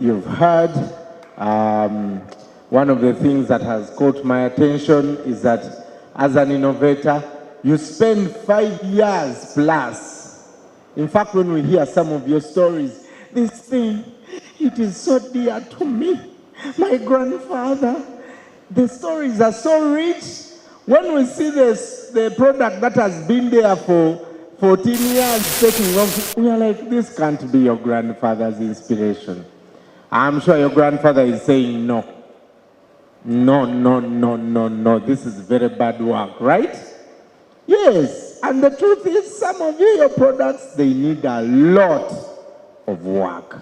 you've heard. One of the things that has caught my attention is that as an innovator, you spend 5 years plus. In fact, when we hear some of your stories, this thing, it is so dear to me. My grandfather, the stories are so rich. When we see this, the product that has been there for 14 years taking off, we are like, this can't be your grandfather's inspiration. I'm sure your grandfather is saying no. No, no, no, no, no. This is very bad work, right? Yes. And the truth is, some of your products, they need a lot of work.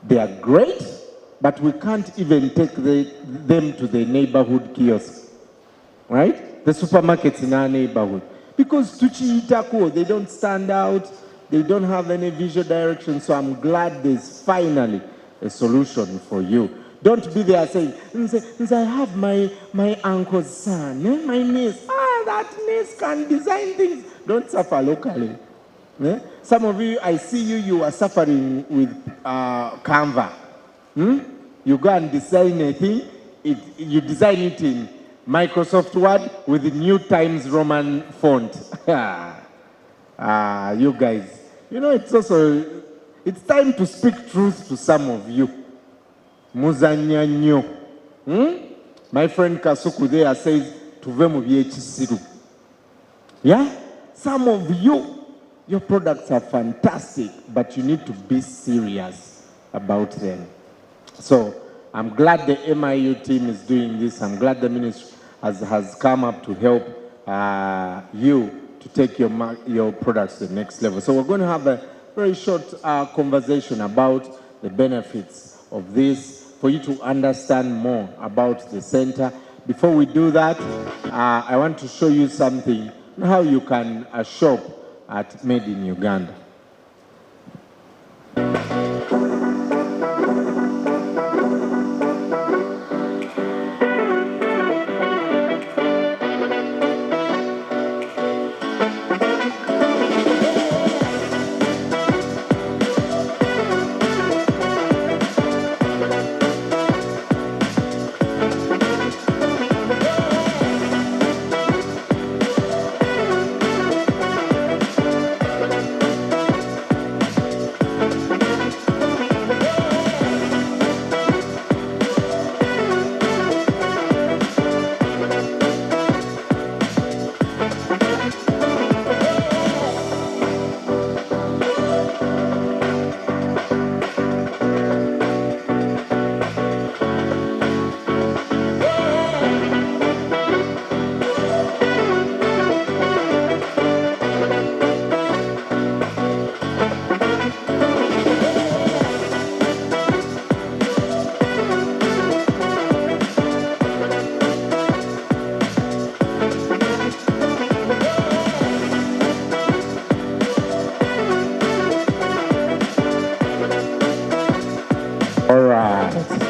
They are great, but we can't even take them to the neighborhood kiosk, right? The supermarkets in our neighborhood. Because tuchiitako, they don't stand out, they don't have any visual direction, so I'm glad there's finally a solution for you. Don't be there saying, I have my uncle's son, my niece. That niece can design things. Don't suffer locally. Some of you, I see you are suffering with Canva. You go and design a thing, you design it in Microsoft Word with the New Times Roman font. You guys, it's time to speak truth to some of you. Muzanyanyo. My friend Kasuku there says, tuve mu byekisiru. Yeah? Some of you, your products are fantastic, but you need to be serious about them. So I'm glad the MIU team is doing this. I'm glad the ministry has come up to help you to take your products to the next level. So we're going to have a very short conversation about the benefits of this for you to understand more about the center. Before we do that, I want to show you something, how you can shop at Made in Uganda.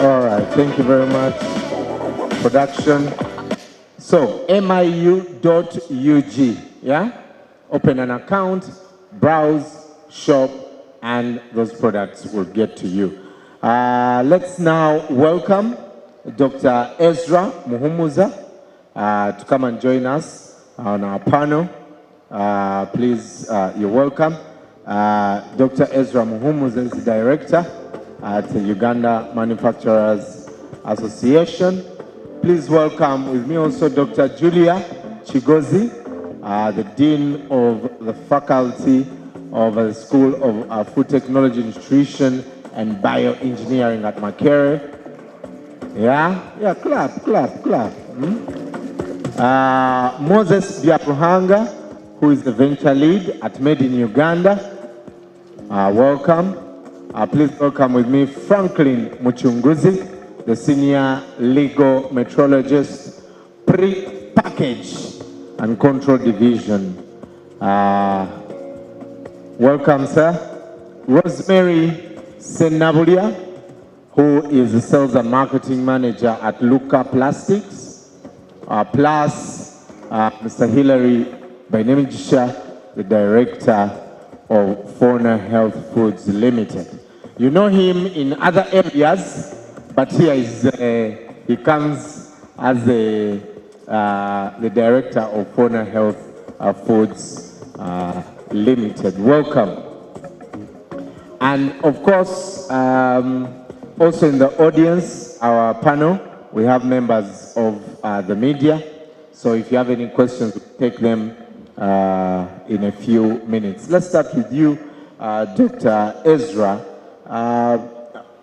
All right, thank you very much, production. So, miu.ug, yeah? Open an account, browse, shop, and those products will get to you. Let's now welcome Dr. Ezra Muhumuza to come and join us on our panel. Please, you're welcome. Dr. Ezra Muhumuza is the director at the Uganda Manufacturers Association. Please welcome with me also Dr. Julia Chigozi, the Dean of the Faculty of the School of Food Technology, Nutrition, and Bioengineering at Makerere. Yeah, clap. Moses Biapuhanga, who is the venture lead at Made in Uganda. Welcome. Please welcome with me Franklin Muchunguzi, the Senior Legal Metrologist, Pre-Package and Control Division. Welcome, sir. Rosemary Senabulia, who is the Sales and Marketing Manager at Luca Plastics. Plus, Mr. Hilary Bainemijisha, the Director of Fauna Health Foods Limited. You know him in other areas, but here he comes as the director of Fauna Health Foods Limited. Welcome. And of course, also in the audience, our panel, we have members of the media. So if you have any questions, we'll take them in a few minutes. Let's start with you, Dr. Ezra.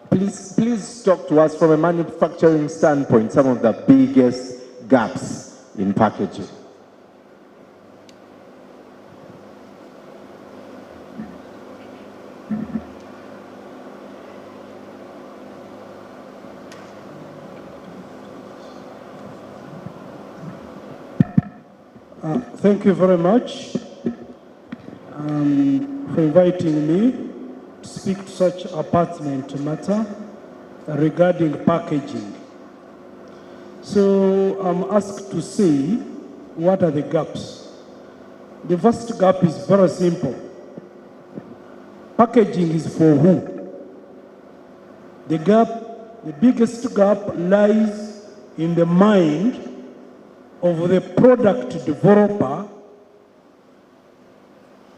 Please talk to us from a manufacturing standpoint, some of the biggest gaps in packaging. Thank you very much for inviting me to speak to such a pertinent matter regarding packaging. So I'm asked to say, what are the gaps? The first gap is very simple. Packaging is for who? The biggest gap lies in the mind of the product developer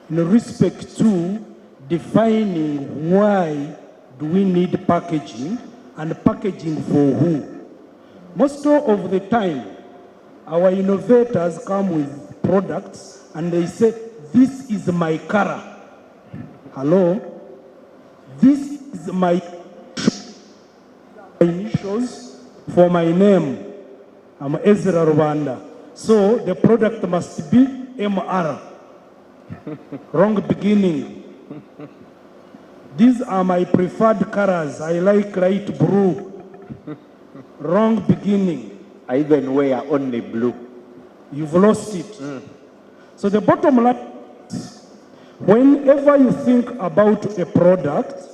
in respect to defining why do we need packaging and packaging for who. Most of the time, our innovators come with products and they say, this is my color. Hello? This is my initials for my name. I'm Ezra Rwanda. So the product must be MR. Wrong beginning. These are my preferred colors. I like light blue. Wrong beginning. I even wear only blue. You've lost it. So the bottom line is, whenever you think about a product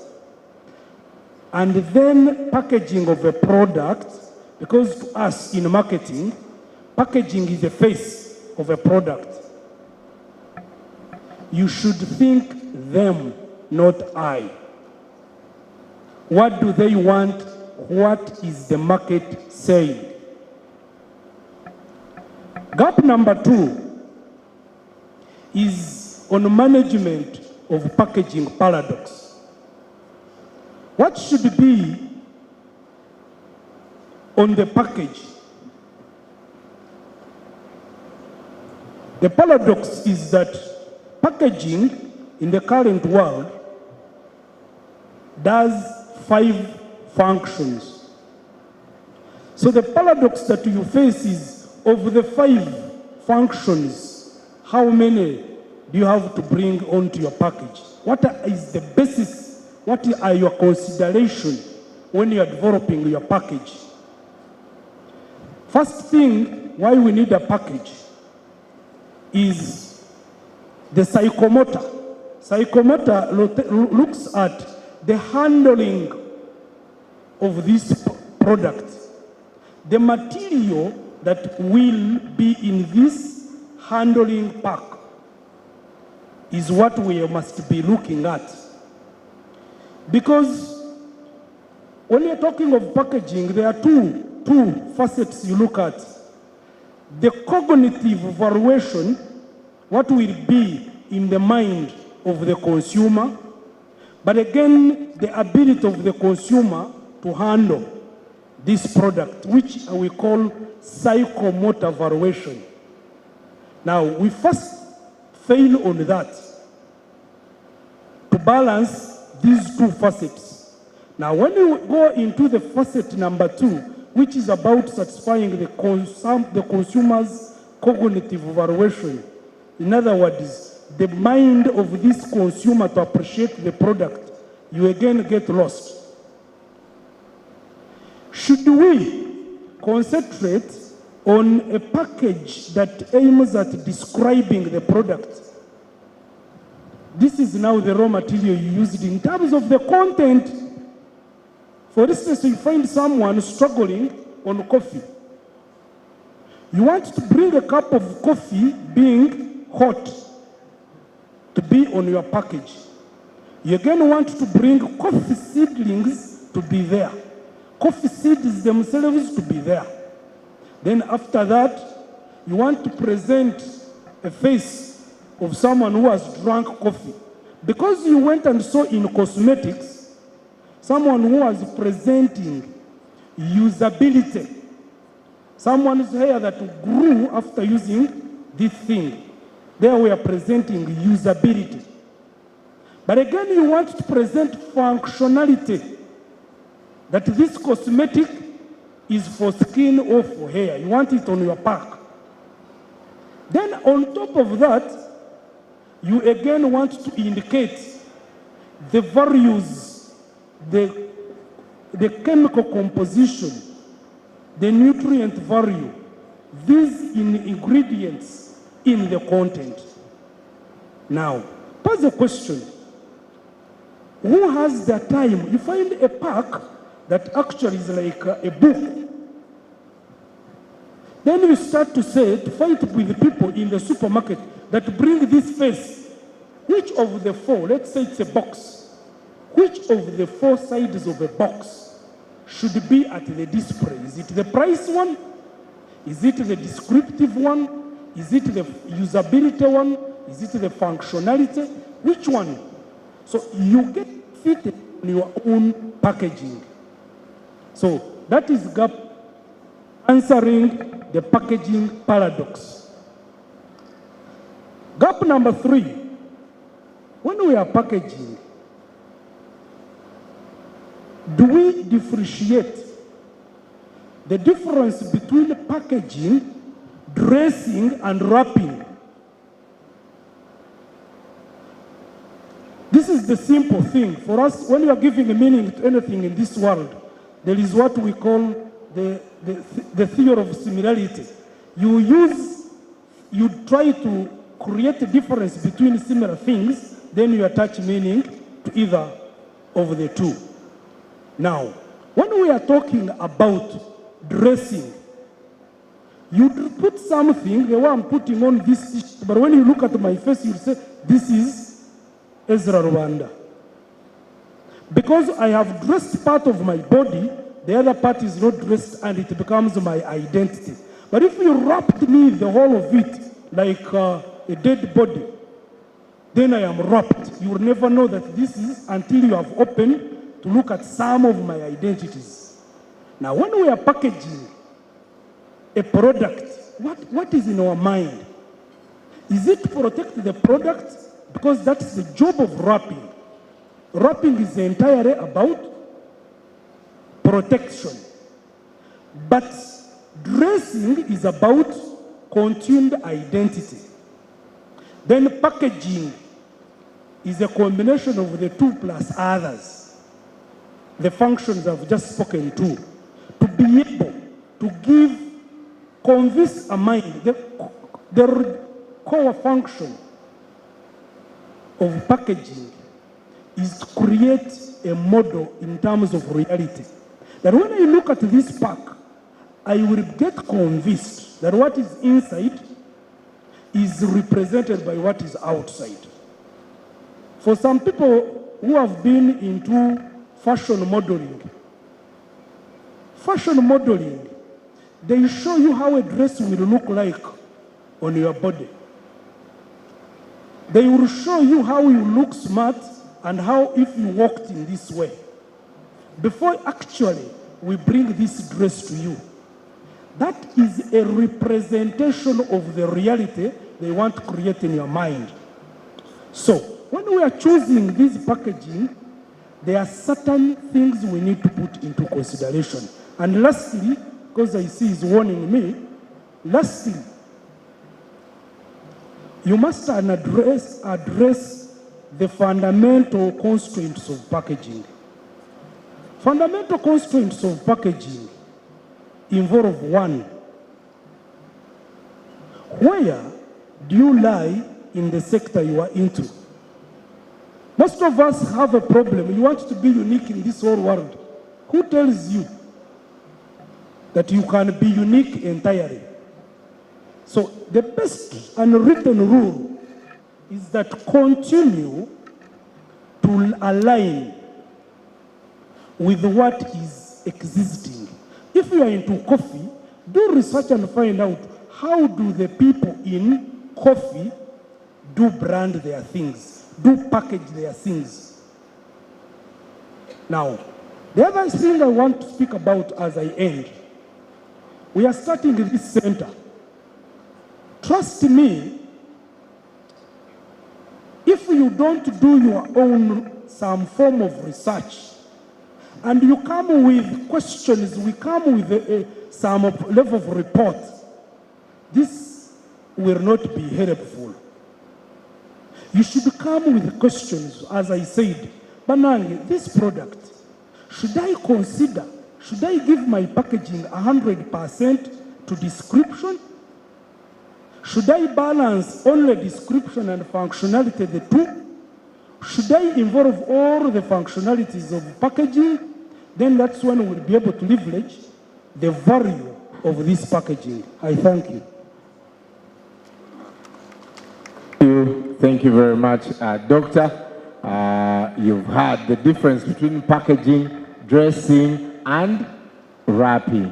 and then packaging of a product, because to us in marketing, packaging is the face of a product. You should think them, not I. What do they want? What is the market saying? Gap number 2 is on management of packaging paradox. What should be on the package? The paradox is that packaging in the current world does 5 functions. So the paradox that you face is, of the 5 functions, how many do you have to bring onto your package? What is the basis? What are your considerations when you are developing your package? First thing, why we need a package is the psychomotor. Psychomotor looks at the handling of this product. The material that will be in this handling pack is what we must be looking at. Because when you're talking of packaging, there are two facets you look at. The cognitive valuation, what will be in the mind of the consumer, but again, the ability of the consumer to handle this product, which we call psychomotor valuation. Now, we first fail on that to balance these 2 facets. Now, when you go into the facet number 2, which is about satisfying the consumer's cognitive valuation, in other words, the mind of this consumer to appreciate the product, you again get lost. Should we concentrate on a package that aims at describing the product? This is now the raw material you used in terms of the content. For instance, you find someone struggling on coffee. You want to bring a cup of coffee being hot to be on your package. You again want to bring coffee seedlings to be there. Coffee seeds themselves to be there. Then after that, you want to present a face of someone who has drunk coffee. Because you went and saw in cosmetics, someone who was presenting usability. Someone's hair that grew after using this thing. There we are presenting usability. But again, you want to present functionality. That this cosmetic is for skin or for hair. You want it on your pack. Then on top of that, you again want to indicate the values, the chemical composition, the nutrient value, these ingredients in the content. Now, pose a question. Who has the time? You find a pack that actually is like a book. Then you start to fight with the people in the supermarket that bring this face. Which of the four, let's say it's a box, which of the four sides of a box should be at the display? Is it the price one? Is it the descriptive one? Is it the usability one? Is it the functionality? Which one? So you get fitted on your own packaging. So that is GAP answering the packaging paradox. Gap number 3, when we are packaging, do we differentiate the difference between packaging, dressing, and wrapping? This is the simple thing. For us, when we are giving a meaning to anything in this world, there is what we call the theory of similarity. You try to create a difference between similar things, then you attach meaning to either of the two. Now, when we are talking about dressing, you put something, the way I'm putting on this t-shirt, but when you look at my face, you'll say, this is Ezra Rwanda. Because I have dressed part of my body, the other part is not dressed and it becomes my identity. But if you wrapped me, the whole of it, like a dead body, then I am wrapped. You will never know that this is until you have opened to look at some of my identities. Now, when we are packaging a product, what is in our mind? Is it to protect the product? Because that's the job of wrapping. Wrapping is entirely about protection. But dressing is about contained identity. Then packaging is a combination of the two plus others. The functions I've just spoken to be able to convince a mind. The core function of packaging is to create a model in terms of reality. That when I look at this pack, I will get convinced that what is inside is represented by what is outside. For some people who have been into fashion modeling, they show you how a dress will look like on your body. They will show you how you look smart and how if you walked in this way. Before actually we bring this dress to you. That is a representation of the reality they want to create in your mind. So, when we are choosing this packaging, there are certain things we need to put into consideration. And lastly, because I see he's warning me, lastly, you must address the fundamental constraints of packaging. Fundamental constraints of packaging involve one, where do you lie in the sector you are into? Most of us have a problem. You want to be unique in this whole world. Who tells you that you can be unique entirely? So the best unwritten rule is that continue to align with what is existing. If you are into coffee, do research and find out how do the people in coffee do brand their things, do package their things. Now, the other thing I want to speak about as I end, we are starting this center. Trust me, if you don't do your own some form of research, and you come with questions, we come with some level of report, this will not be helpful. You should come with questions, as I said, Banange, this product, should I consider, should I give my packaging 100% to description? Should I balance only description and functionality, the two? Should I involve all the functionalities of packaging? Then that's when we'll be able to leverage the value of this packaging. I thank you. Thank you very much, Doctor. You've heard the difference between packaging, dressing, and wrapping.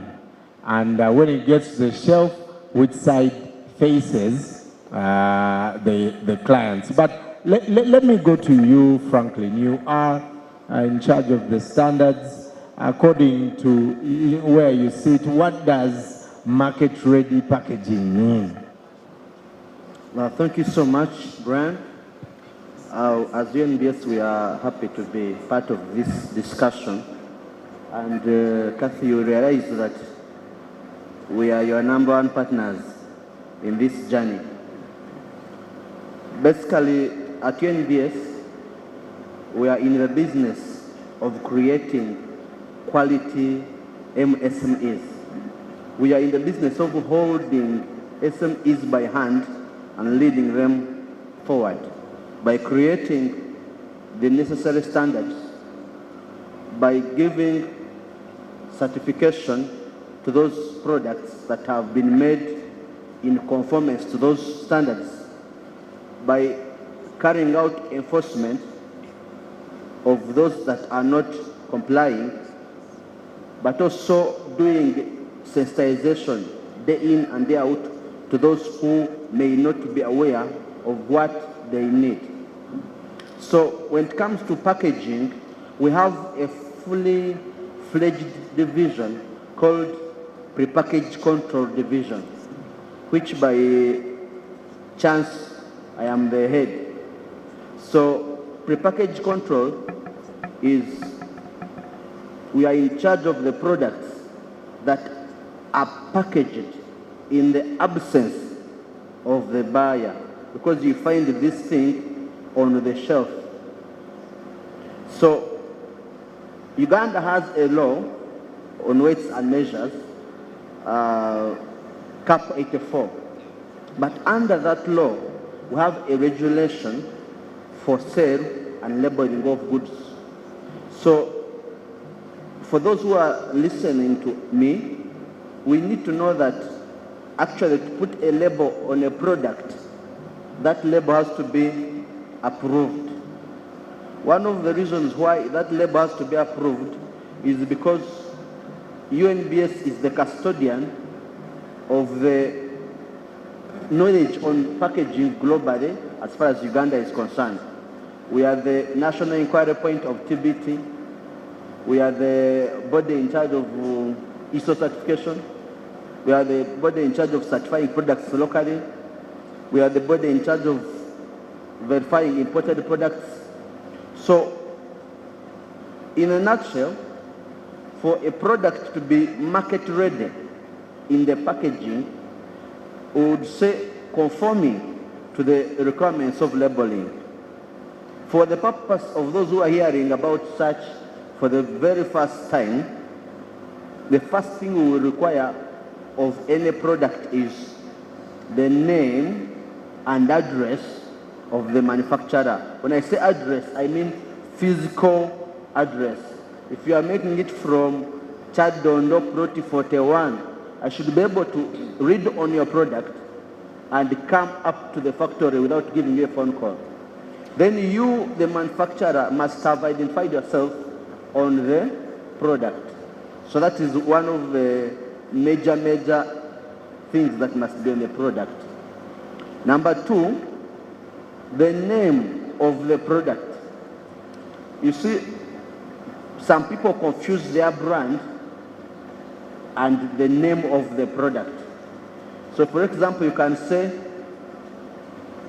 And when it gets to the shelf, which side faces the clients. But let me go to you, Franklin. You are in charge of the standards. According to where you sit, what does market-ready packaging mean? Well, thank you so much, Brian. As UNBS, we are happy to be part of this discussion. And Kathy, you realize that we are your #1 partners in this journey. Basically, at UNBS, we are in the business of creating quality MSMEs. We are in the business of holding SMEs by hand and leading them forward by creating the necessary standards, by giving certification to those products that have been made in conformance to those standards, by carrying out enforcement of those that are not complying, but also doing sensitization day in and day out to those who may not be aware of what they need. So when it comes to packaging, we have a fully fledged division called Prepackaged Control Division, which by chance I am the head. So prepackaged control is we are in charge of the products that are packaged in the absence of the buyer, because you find this thing on the shelf. So Uganda has a law on weights and measures, CAP 84. But under that law, we have a regulation for sale and labeling of goods. So for those who are listening to me, we need to know that actually to put a label on a product, that label has to be approved. One of the reasons why that label has to be approved is because UNBS is the custodian of the knowledge on packaging globally as far as Uganda is concerned. We are the national inquiry point of TBT. We are the body in charge of ISO certification. We are the body in charge of certifying products locally. We are the body in charge of verifying imported products. So, in a nutshell, for a product to be market ready in the packaging, we would say conforming to the requirements of labeling. For the purpose of those who are hearing about such for the very first time, the first thing we will require of any product is the name and address of the manufacturer. When I say address, I mean physical address. If you are making it from Chadondo Proti 41, I should be able to read on your product and come up to the factory without giving you a phone call. then you, the manufacturer, must have identified yourself on the product. So that is one of the major things that must be on the product. Number two, the name of the product. You see, some people confuse their brand and the name of the product. So for example, you can say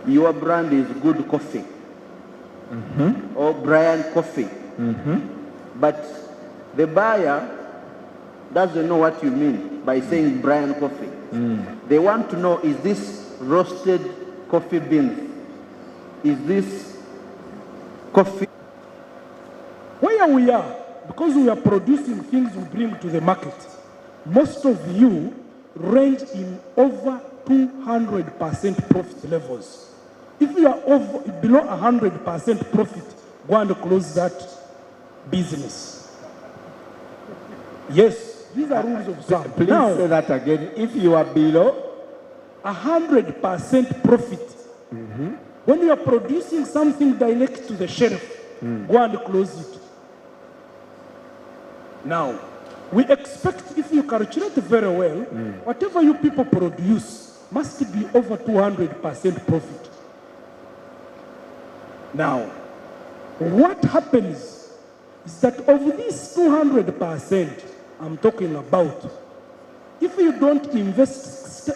your brand is Good Coffee or Brian Coffee. But the buyer doesn't know what you mean by saying Brian Coffee. They want to know, is this roasted coffee beans? Is this coffee? Where we are, because we are producing things we bring to the market, most of you range in over 200% profit levels. If you are below 100% profit, go and close that business. Yes, these are rules of thumb. Please say that again. If you are below 100% profit, when you are producing something direct to the shelf, go and close it. Now, we expect, if you calculate very well, whatever you people produce must be over 200% profit. Now, what happens is that of this 200% I'm talking about, if you don't invest,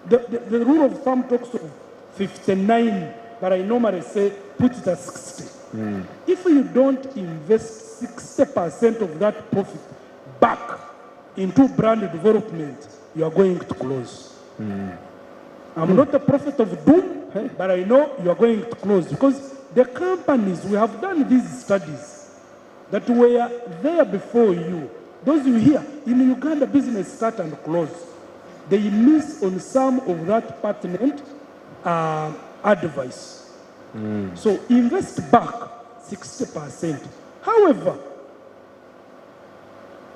the rule of thumb talks of 59, but I normally say put it at 60. If you don't invest 60% of that profit back into brand development, you are going to close. I'm not a prophet of doom, but I know you are going to close because the companies, we have done these studies that were there before you. Those you hear, in Uganda, business start and close. They miss on some of that pertinent advice. So invest back 60%. However,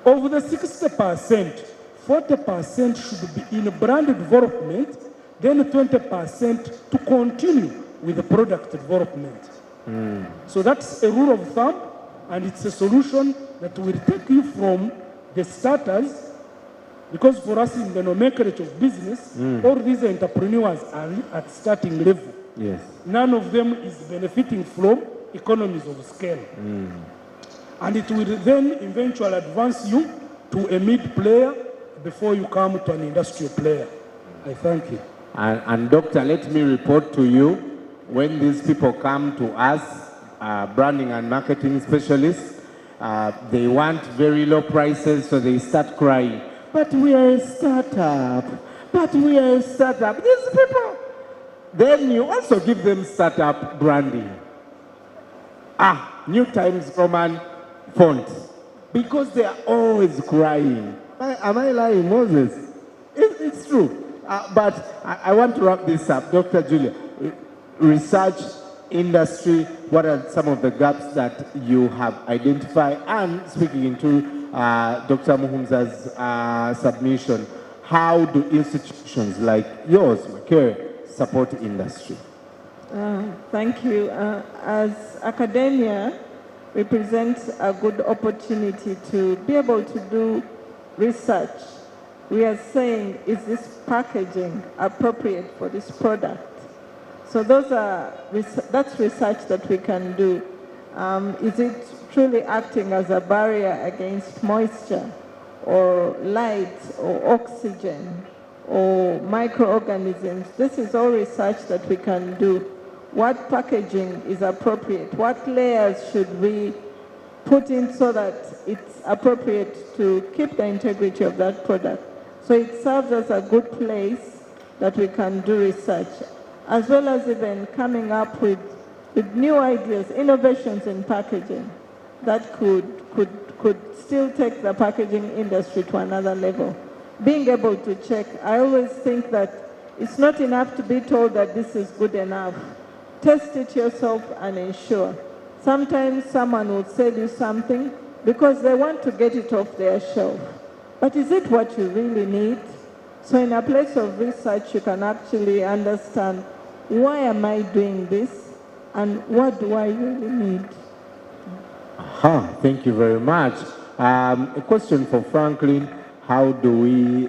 of the 60%, 40% should be in brand development, then 20% to continue with the product development. So that's a rule of thumb, and it's a solution that will take you from the starters, because for us in the nomenclature of business, all these entrepreneurs are at starting level. Yes. None of them is benefiting from economies of scale. And it will then eventually advance you to a mid-player before you come to an industrial player. I thank you. And doctor, let me report to you, when these people come to us, branding and marketing specialists, they want very low prices, so they start crying. But we are a startup. But we are a startup. These people. Then you also give them startup branding. New Times Roman font. Because they are always crying. Am I lying, Moses? It's true. But I want to wrap this up. Dr. Julia, research, industry, what are some of the gaps that you have identified? And speaking into Dr. Muhumza's submission, how do institutions like yours, Makere, support industry? Thank you. As academia represents a good opportunity to be able to do research. We are saying, is this packaging appropriate for this product? So that's research that we can do. Is it truly acting as a barrier against moisture or light or oxygen or microorganisms? This is all research that we can do. What packaging is appropriate? What layers should we put in so that it's appropriate to keep the integrity of that product? So it serves as a good place that we can do research, as well as even coming up with new ideas, innovations in packaging that could still take the packaging industry to another level. Being able to check, I always think that it's not enough to be told that this is good enough. Test it yourself and ensure. Sometimes someone will sell you something because they want to get it off their shelf. But is it what you really need? So in a place of research, you can actually understand, why am I doing this? and what do I really need? Thank you very much. A question for Franklin. How do we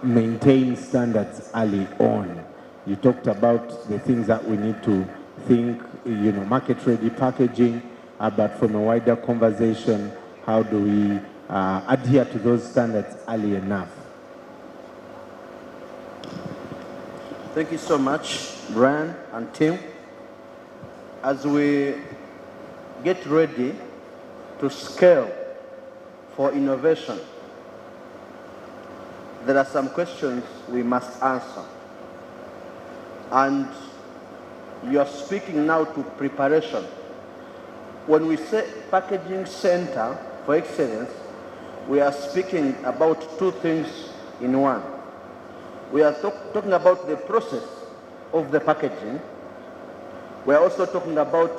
maintain standards early on? You talked about the things that we need to think, market-ready packaging, but from a wider conversation, how do we adhere to those standards early enough? Thank you so much, Brian and Tim. As we get ready to scale for innovation, there are some questions we must answer. And you are speaking now to preparation. When we say packaging center for excellence, we are speaking about two things in one. We are talking about the process of the packaging. We are also talking about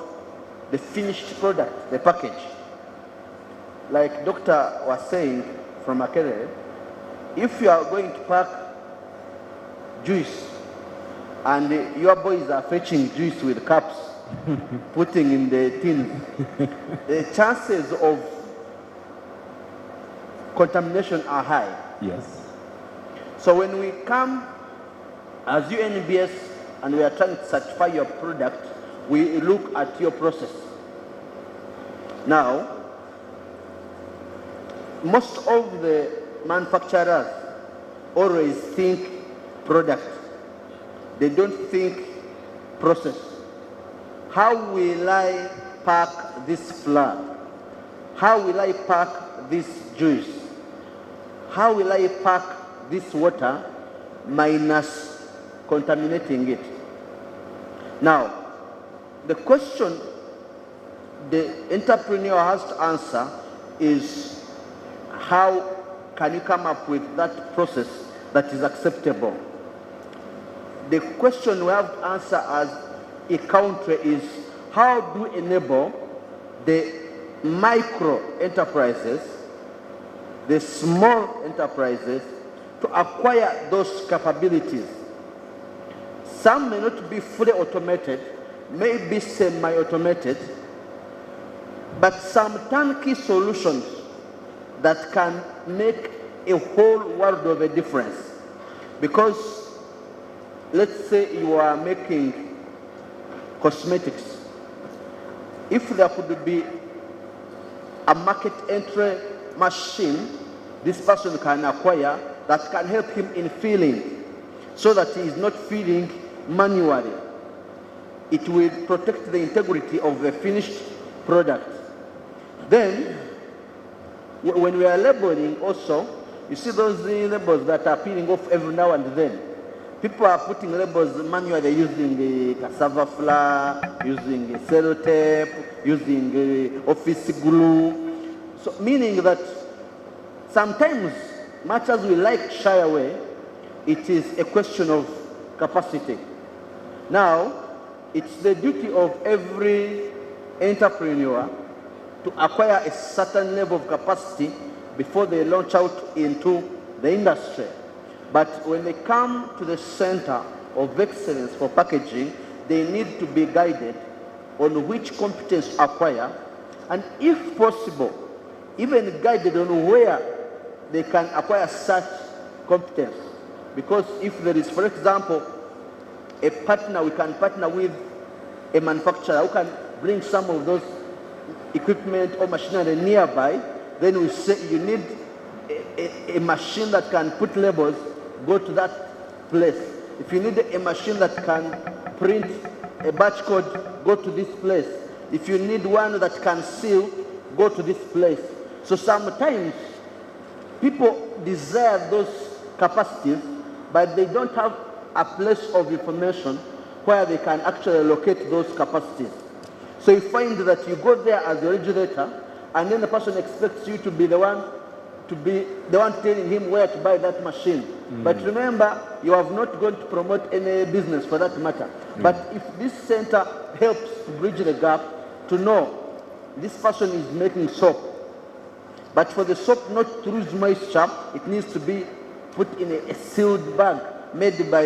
the finished product, the package. Like Doctor was saying from Makerere, if you are going to pack juice and your boys are fetching juice with cups, putting in the tin, the chances of contamination are high. Yes. So when we come as UNBS and we are trying to certify your product, we look at your process. Now, most of the manufacturers always think product. They don't think process. How will I pack this flour? How will I pack this juice? How will I pack this water minus contaminating it? Now, the question the entrepreneur has to answer is, how can you come up with that process that is acceptable? The question we have to answer as a country is, how do we enable the micro enterprises, the small enterprises, to acquire those capabilities? Some may not be fully automated, may be semi-automated, but some turnkey solutions that can make a whole world of a difference. Because let's say you are making cosmetics. If there could be a market entry machine this person can acquire that can help him in filling, so that he is not filling manually, it will protect the integrity of the finished product. Then, when we are labeling also, you see those labels that are peeling off every now and then. People are putting labels manually using the cassava flour, using the sellotape, using the office glue. So, meaning that sometimes, much as we like shy away, it is a question of capacity. Now, it's the duty of every entrepreneur to acquire a certain level of capacity before they launch out into the industry. But when they come to the center of excellence for packaging, they need to be guided on which competence to acquire, and if possible, even guided on where they can acquire such competence. Because if there is, for example, a partner, we can partner with a manufacturer who can bring some of those equipment or machinery nearby, then we say you need a machine that can put labels, go to that place. If you need a machine that can print a batch code, go to this place. If you need one that can seal, go to this place. So sometimes people desire those capacities, but they don't have a place of information where they can actually locate those capacities. So you find that you go there as the originator, and then the person expects you to be the one telling him where to buy that machine. But remember, you have not gone to promote any business for that matter. But if this center helps to bridge the gap, to know this person is making soap, but for the soap not to lose moisture, it needs to be put in a sealed bag made by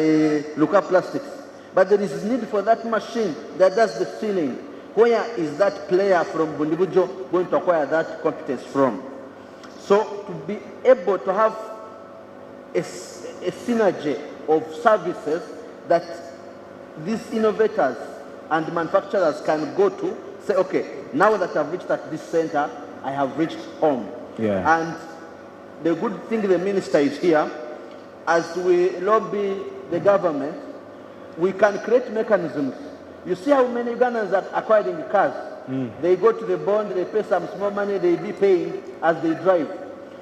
Luca Plastics. But there is need for that machine that does the sealing. Where is that player from Bundibujo going to acquire that competence from? So to be able to have a synergy of services that these innovators and manufacturers can go to, say, okay, now that I've reached at this center, I have reached home. Yeah. And the good thing the minister is here, as we lobby the government, we can create mechanisms. You see how many Ugandans are acquiring cars. They go to the bond, they pay some small money, they be paying as they drive.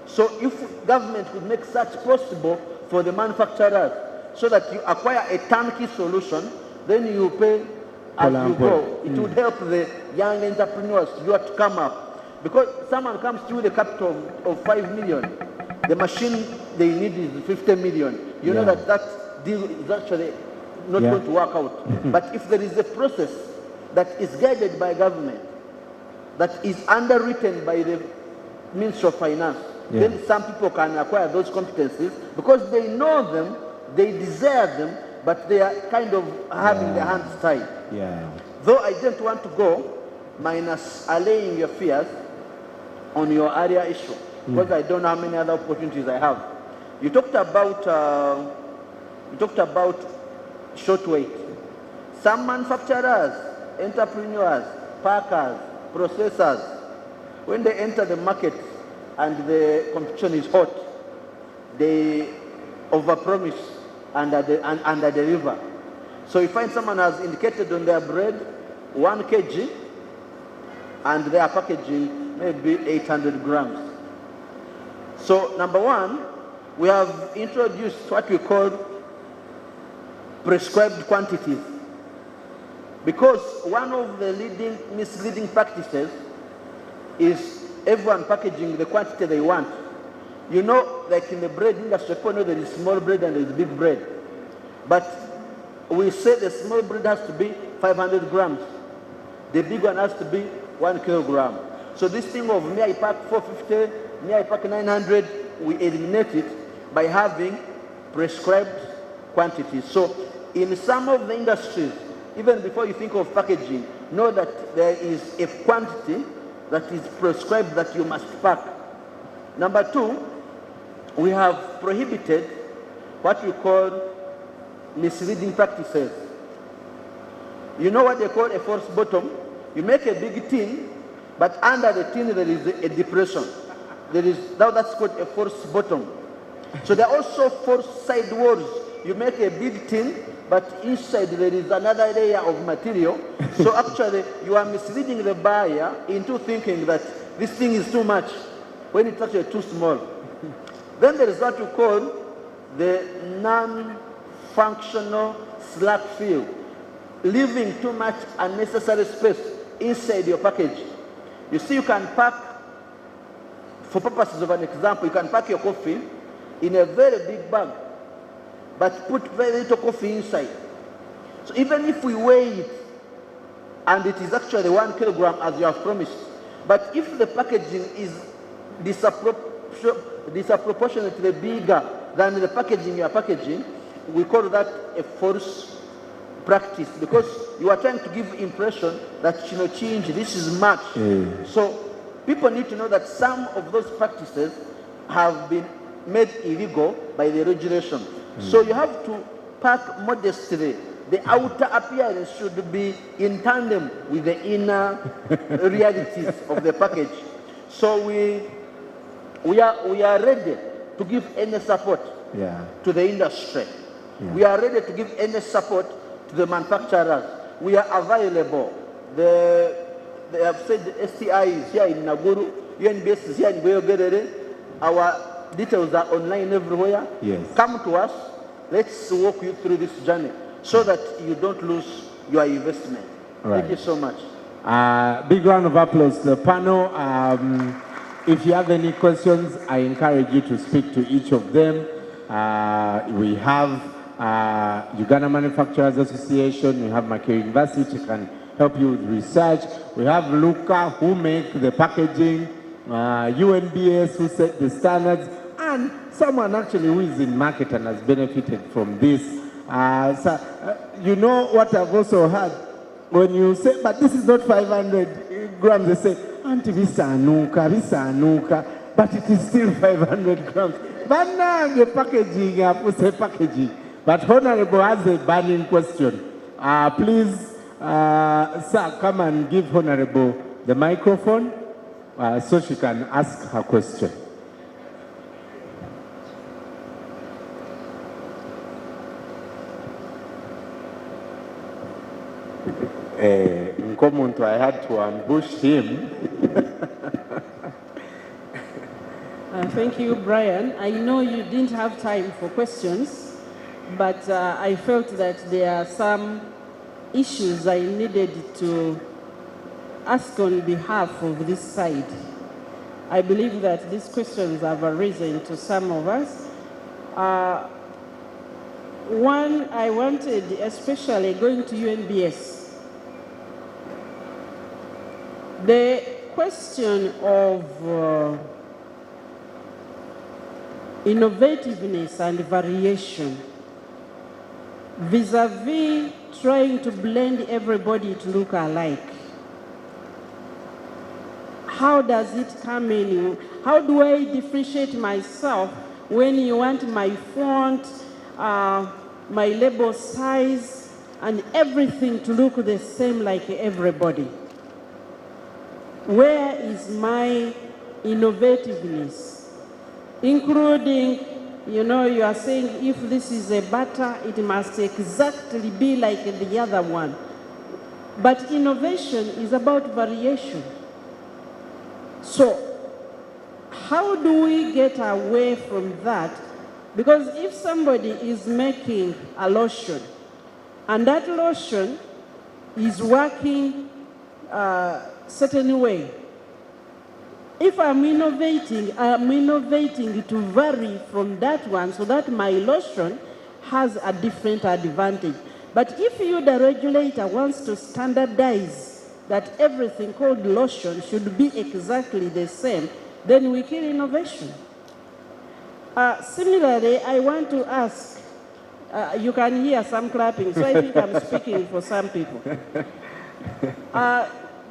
So if government could make such possible for the manufacturers, so that you acquire a turnkey solution, then you pay as you go. It would help the young entrepreneurs to come up. Because someone comes to with a capital of 5 million, the machine they need is 50 million. You know that deal is actually not going to work out. But if there is a process that is guided by government, that is underwritten by the Ministry of Finance, then some people can acquire those competencies because they know them, they desire them, but they are kind of having their hands tied. Though I don't want to go minus allaying your fears on your area issue, because I don't know how many other opportunities I have. You talked about short weight. Some manufacturers, entrepreneurs, packers, processors, when they enter the market and the competition is hot, they overpromise and underdeliver. So you find someone has indicated on their bread 1 kg and they are packaging maybe 800 grams. So number one, we have introduced what we call prescribed quantities. Because one of the leading misleading practices is everyone packaging the quantity they want. You know, like in the bread industry, people know there is small bread and there is big bread. But we say the small bread has to be 500 grams. The big one has to be 1 kilogram. So this thing of me I pack 450, me I pack 900, we eliminate it by having prescribed quantities. So in some of the industries, even before you think of packaging, know that there is a quantity that is prescribed that you must pack. Number two, we have prohibited what we call misleading practices. You know what they call a false bottom? You make a big tin, but under the tin there is a depression. Now that's called a false bottom. So there are also false side walls. You make a big tin, but inside there is another layer of material. So actually you are misleading the buyer into thinking that this thing is too much when it's actually too small. Then there is what we call the non-functional slack fill, leaving too much unnecessary space inside your package. You see, you can pack, for purposes of an example, you can pack your coffee in a very big bag, but put very little coffee inside. So even if we weigh it, and it is actually 1 kilogram as you have promised, but if the packaging is disproportionately bigger than the packaging you are packaging, we call that a false practice, because you are trying to give impression that change, this is much. So people need to know that some of those practices have been made illegal by the regulation. So you have to pack modestly. The outer appearance should be in tandem with the inner realities of the package. So we are ready to give any support to the industry. We are ready to give any support to the manufacturers. We are available. They have said the STI is here in Naguru, UNBS is here in Goyogerere. Our details are online everywhere. Come to us. Let's walk you through this journey so that you don't lose your investment. Thank you so much. Big round of applause to the panel. If you have any questions, I encourage you to speak to each of them. We have Uganda Manufacturers Association, we have Makere University, which can help you with research. We have Luca, who make the packaging, UNBS, who set the standards, and someone actually who is in market and has benefited from this You know what I've also heard? When you say, but this is not 500 grams, they say, Auntie, visanuka, but it is still 500 grams. Banange packaging, packaging. But Honorable has a burning question. Please, sir, come and give Honorable the microphone so she can ask her question. I had to ambush him. Thank you, Brian. I know you didn't have time for questions, but I felt that there are some issues I needed to ask on behalf of this side. I believe that these questions have arisen to some of us. One, I wanted, especially going to UNBS, the question of innovativeness and variation vis-a-vis trying to blend everybody to look alike. How does it come in? How do I differentiate myself when you want my font, my label size, and everything to look the same like everybody? Where is my innovativeness? Including, you know, you are saying if this is a butter, it must exactly be like the other one. But innovation is about variation. So, how do we get away from that? Because if somebody is making a lotion, and that lotion is working certain way, if I'm innovating to vary from that one so that my lotion has a different advantage. But if you, the regulator, wants to standardize that everything called lotion should be exactly the same, then we kill innovation. Similarly, I want to ask, you can hear some clapping, so I think I'm speaking for some people.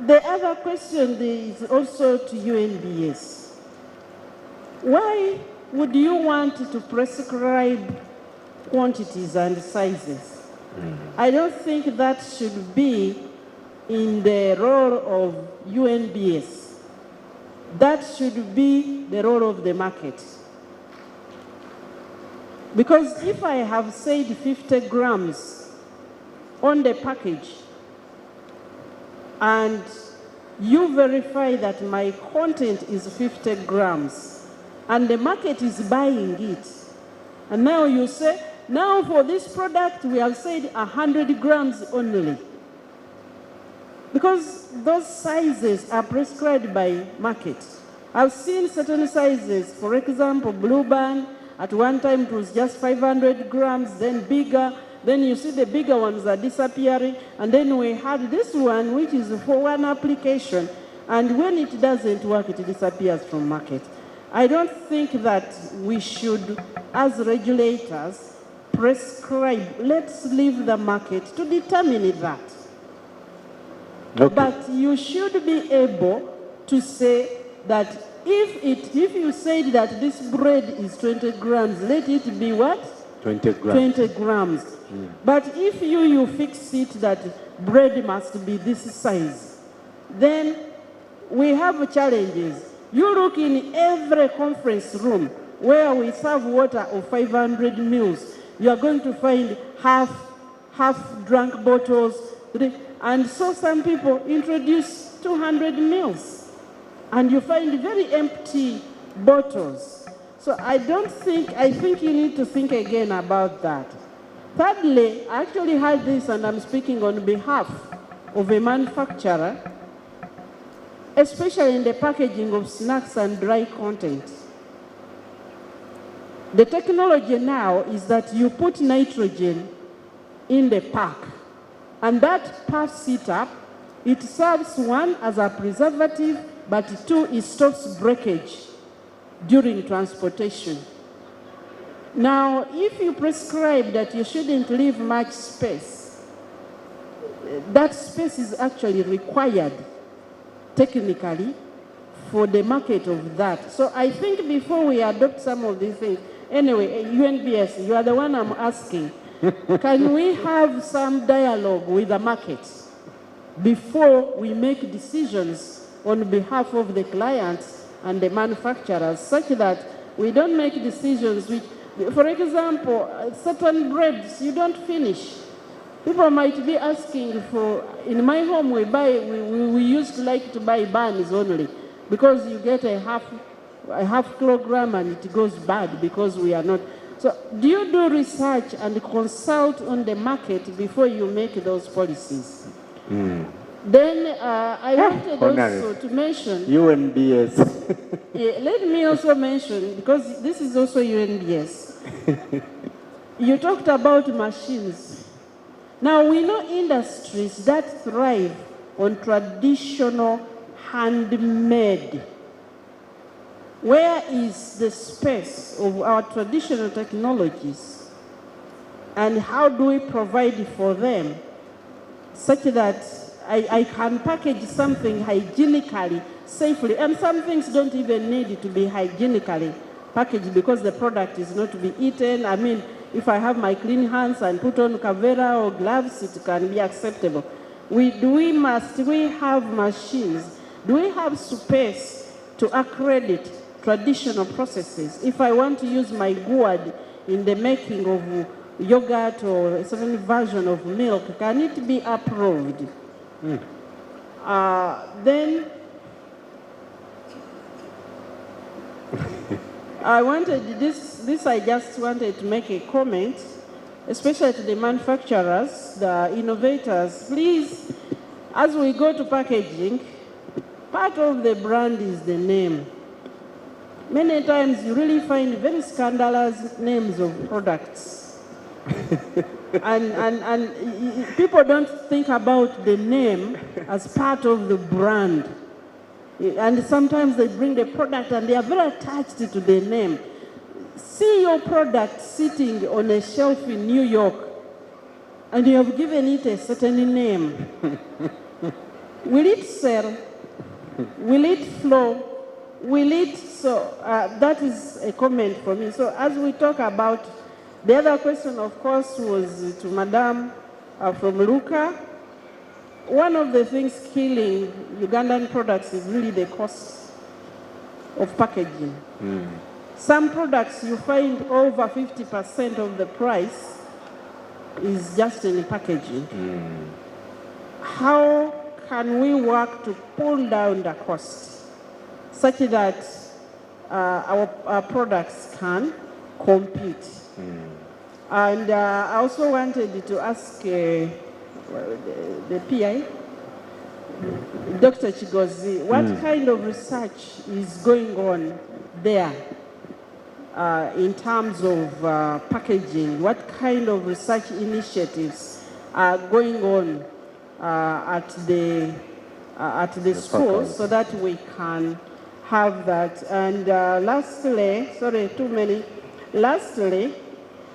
The other question is also to UNBS. Why would you want to prescribe quantities and sizes? I don't think that should be in the role of UNBS. That should be the role of the market. Because if I have said 50 grams on the package, and you verify that my content is 50 grams, and the market is buying it, and now you say, now for this product we have said 100 grams only. Because those sizes are prescribed by market. I've seen certain sizes, for example, Blue Band, at one time it was just 500 grams, then bigger. Then you see the bigger ones are disappearing. And then we had this one, which is for one application. And when it doesn't work, it disappears from market. I don't think that we should, as regulators, prescribe. Let's leave the market to determine that. Okay. But you should be able to say that if you said that this bread is 20 grams, let it be what? 20 grams. 20 grams. But if you fix it that bread must be this size, then we have challenges. You look in every conference room where we serve water of 500 mils, you are going to find half-drunk bottles. And so some people introduce 200 mils, and you find very empty bottles. So I think you need to think again about that. Thirdly, I actually had this, and I'm speaking on behalf of a manufacturer, especially in the packaging of snacks and dry content. The technology now is that you put nitrogen in the pack, and that puffs it up. It serves, one, as a preservative, but two, it stops breakage during transportation. Now, if you prescribe that you shouldn't leave much space, that space is actually required technically for the market of that. So I think before we adopt some of these things, anyway, UNBS, you are the one I'm asking, can we have some dialogue with the market before we make decisions on behalf of the clients and the manufacturers, such that we don't make decisions which, for example, certain breads you don't finish. People might be asking for, in my home we used to like to buy buns only, because you get a half kilogram and it goes bad because we are not. So do you do research and consult on the market before you make those policies? Then I wanted also to mention UNBS. let me also mention, because this is also UNBS. You talked about machines. Now we know industries that thrive on traditional handmade. Where is the space of our traditional technologies, and how do we provide for them such that I can package something hygienically, safely, and some things don't even need to be hygienically packaged because the product is not to be eaten. I mean, if I have my clean hands and put on kavera or gloves, it can be acceptable. Must we have machines? Do we have space to accredit traditional processes? If I want to use my gourd in the making of yogurt or a certain version of milk, can it be approved? Then I wanted this I just wanted to make a comment, especially to the manufacturers, the innovators. Please, as we go to packaging, part of the brand is the name. Many times you really find very scandalous names of products. and people don't think about the name as part of the brand. And sometimes they bring the product and they are very attached to the name. See your product sitting on a shelf in New York and you have given it a certain name. Will it sell? Will it flow? Will it? So that is a comment for me. So as we talk about, the other question, of course, was to Madam from Luca. One of the things killing Ugandan products is really the cost of packaging. Some products you find over 50% of the price is just in packaging. How can we work to pull down the cost such that our products can compete? And I also wanted to ask the PI, Dr. Chigozi, what kind of research is going on there in terms of packaging? What kind of research initiatives are going on at the schools so that we can have that? And lastly, sorry, too many. Lastly,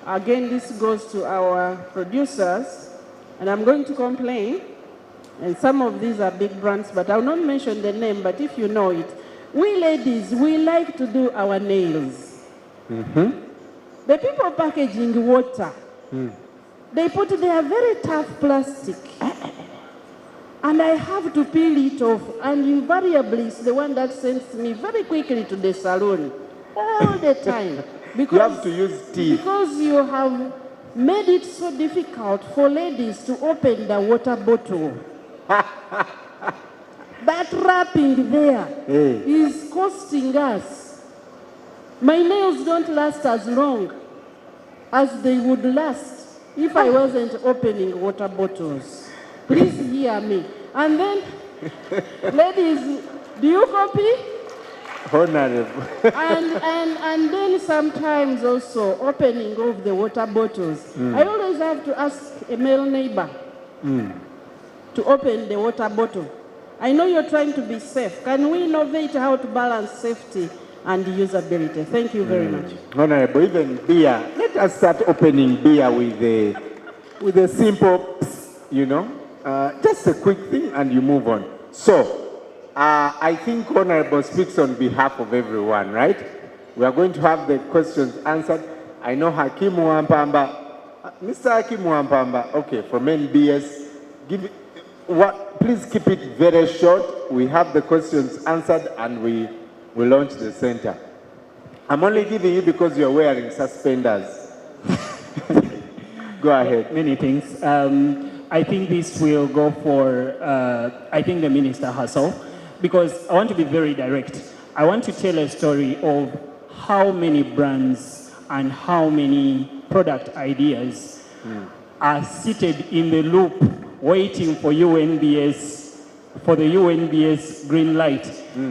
again, this goes to our producers, and I'm going to complain, and some of these are big brands, but I will not mention the name, but if you know it, we ladies, we like to do our nails. The people packaging water, they put their very tough plastic, and I have to peel it off, and invariably it's the one that sends me very quickly to the salon all the time. Because, you have to use teeth. Because you have made it so difficult for ladies to open the water bottle. That wrapping there is costing us. My nails don't last as long as they would last if I wasn't opening water bottles. Please hear me. And then, ladies, do you copy? Honorable. and then sometimes also opening of the water bottles. I always have to ask a male neighbor to open the water bottle. I know you're trying to be safe. Can we innovate how to balance safety and usability. Thank you very much. Honorable, even beer. Let us start opening beer with a simple, you know, just a quick thing, and you move on. So, I think Honorable speaks on behalf of everyone, right? We are going to have the questions answered. I know Hakimu Wampamba, Mr. Hakimu Wampamba, okay, from NBS. Please keep it very short. We have the questions answered, and we launch the center. I'm only giving you because you're wearing suspenders. Go ahead. Many things. I think this will go for, I think the minister herself, because I want to be very direct. I want to tell a story of how many brands and how many product ideas are seated in the loop waiting for UNBS, for the UNBS green light.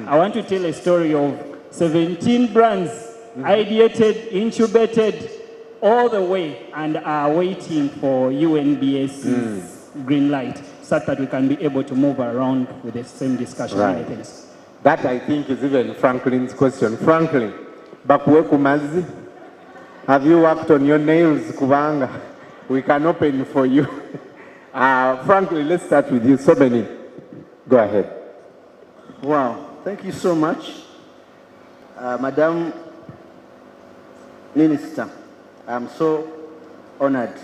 I want to tell a story of 17 brands ideated, incubated, all the way, and are waiting for UNBS's green light so that we can be able to move around with the same discussion. Right. That, I think, is even Franklin's question. Franklin, Bakuwe Kumazi, have you worked on your nails, Kubanga? We can open for you. Franklin, let's start with you. So many. Go ahead. Wow, thank you so much. Madam Minister, I'm so honored.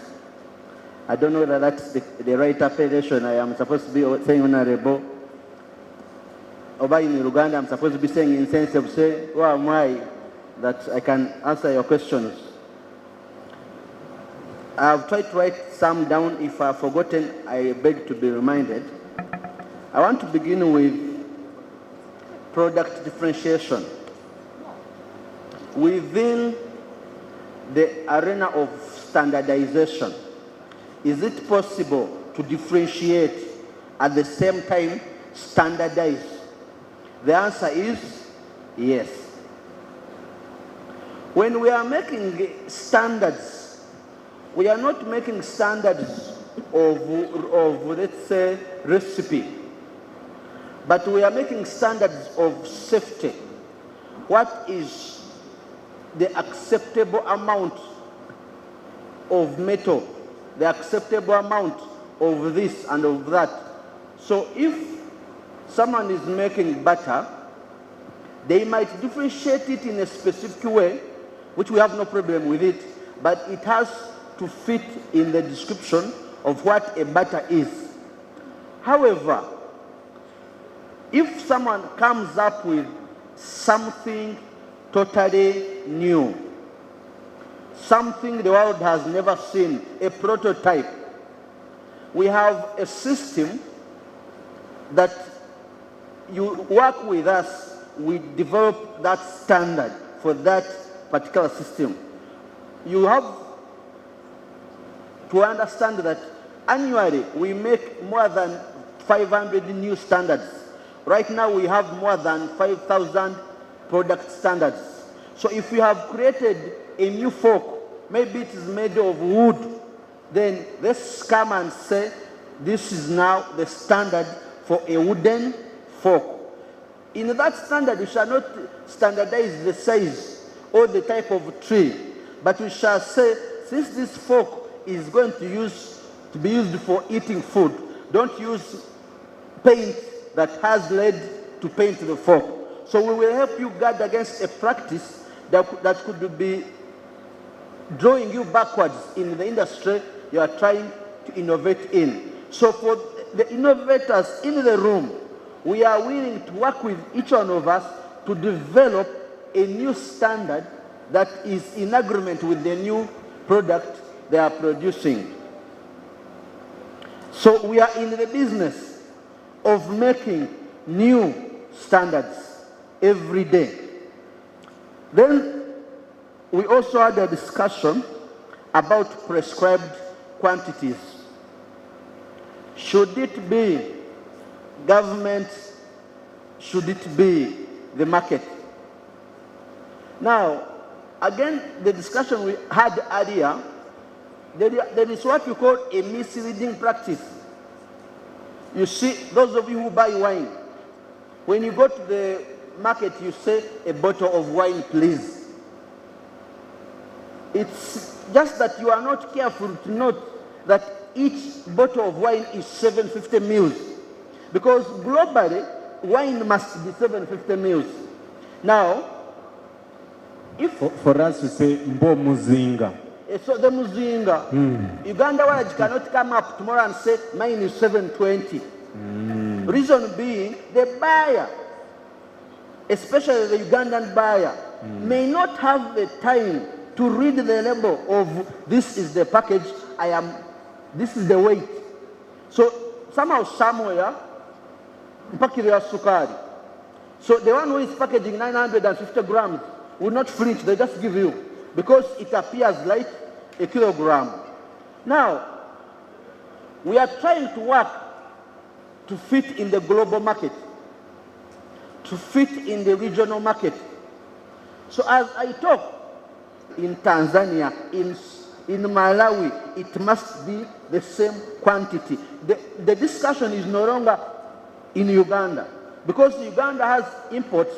I don't know whether that's the right appellation. I am supposed to be saying honorable. Over in Uganda, I'm supposed to be saying insensitive. Say, who am I that I can answer your questions? I've tried to write some down. If I've forgotten, I beg to be reminded. I want to begin with product differentiation. Within the arena of standardization, is it possible to differentiate at the same time standardize? The answer is yes. When we are making standards, we are not making standards of let's say, recipe, but we are making standards of safety. What is the acceptable amount of metal, the acceptable amount of this and of that? So if someone is making butter, they might differentiate it in a specific way, which we have no problem with it, but it has to fit in the description of what a butter is. However, if someone comes up with something totally new, something the world has never seen, a prototype, we have a system that you work with us, we develop that standard for that particular system. You have to understand that annually we make more than 500 new standards. Right now we have more than 5,000 product standards. So if we have created a new fork, maybe it is made of wood, then let's come and say this is now the standard for a wooden fork. In that standard, we shall not standardize the size or the type of tree, but we shall say, since this fork is going to be used for eating food, don't use paint that has lead to paint the fork. So we will help you guard against a practice that could be drawing you backwards in the industry you are trying to innovate in. So for the innovators in the room, we are willing to work with each one of us to develop a new standard that is in agreement with the new product they are producing. So we are in the business of making new standards every day. Then we also had a discussion about prescribed quantities. Should it be government? Should it be the market? Now, again, the discussion we had earlier, there is what we call a misleading practice. You see, those of you who buy wine, when you go to the market you say a bottle of wine, please. It's just that you are not careful to note that each bottle of wine is 750 mils. Because globally, wine must be 750 mils. Now, if For us to say, Mbo Muzinga. so the Muzinga, Uganda Wage cannot come up tomorrow and say mine is 720. Reason being, the buyer, especially the Ugandan buyer, may not have the time to read the label of this is the package, this is the weight. So somehow, somewhere, mpakira sukari. So the one who is packaging 950 grams will not flinch, they just give you, because it appears like a kilogram. Now, we are trying to work to fit in the global market, to fit in the regional market. So as I talk, in Tanzania, in Malawi, it must be the same quantity. The discussion is no longer in Uganda, because Uganda has imports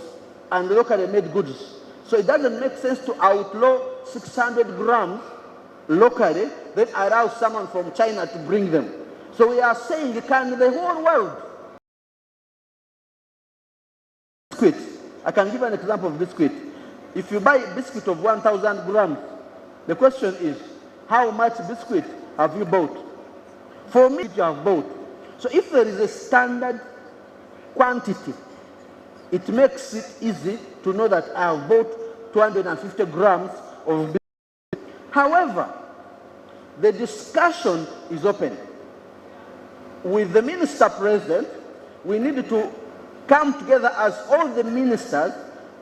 and locally made goods. So it doesn't make sense to outlaw 600 grams locally, then allow someone from China to bring them. So we are saying, can the whole world? Biscuit. I can give an example of biscuit. If you buy a biscuit of 1,000 grams, the question is, how much biscuit have you bought? For me, you have bought. So if there is a standard quantity, it makes it easy to know that I have bought 250 grams of biscuit. However, the discussion is open. With the minister present, we need to come together as all the ministers,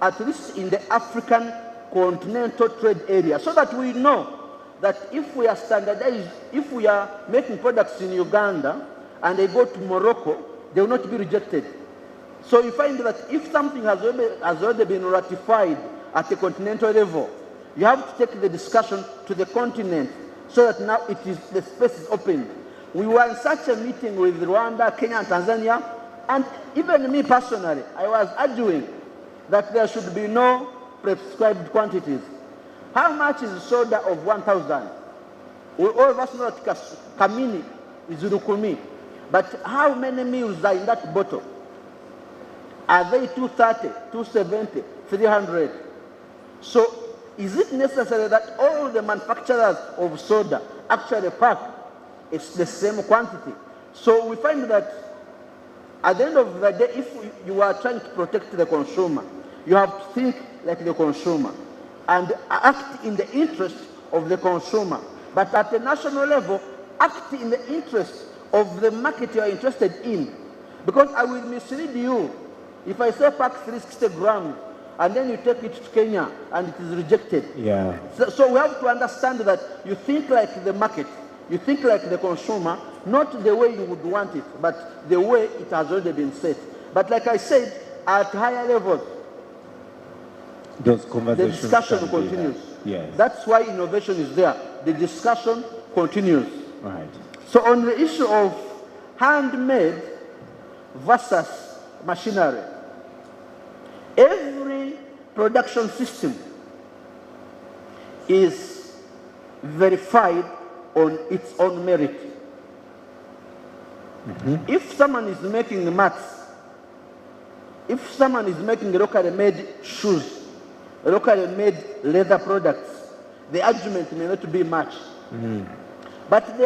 at least in the African continental trade area, so that we know that if we are standardized, if we are making products in Uganda and they go to Morocco, they will not be rejected. So you find that if something has already been ratified at the continental level, you have to take the discussion to the continent, so that now the space is open. We were in such a meeting with Rwanda, Kenya, and Tanzania, and even me personally, I was arguing that there should be no prescribed quantities. How much is soda of 1,000? We all of us know that kamini is rukumi, but how many mils are in that bottle? Are they 230, 270, 300? So is it necessary that all the manufacturers of soda actually pack the same quantity? So we find that at the end of the day, if you are trying to protect the consumer, you have to think like the consumer and act in the interest of the consumer. But at the national level, act in the interest of the market you are interested in. Because I will mislead you if I say pack 360 grams and then you take it to Kenya and it is rejected. Yeah. So we have to understand that you think like the market, you think like the consumer, not the way you would want it, but the way it has already been set. But like I said, at higher levels, Those the conversations discussion can be continues. had. Yes. That's why innovation is there. The discussion continues. Right. So on the issue of handmade versus machinery, every production system is verified on its own merit. If someone is making mats, if someone is making locally made shoes, locally made leather products, the argument may not be much. But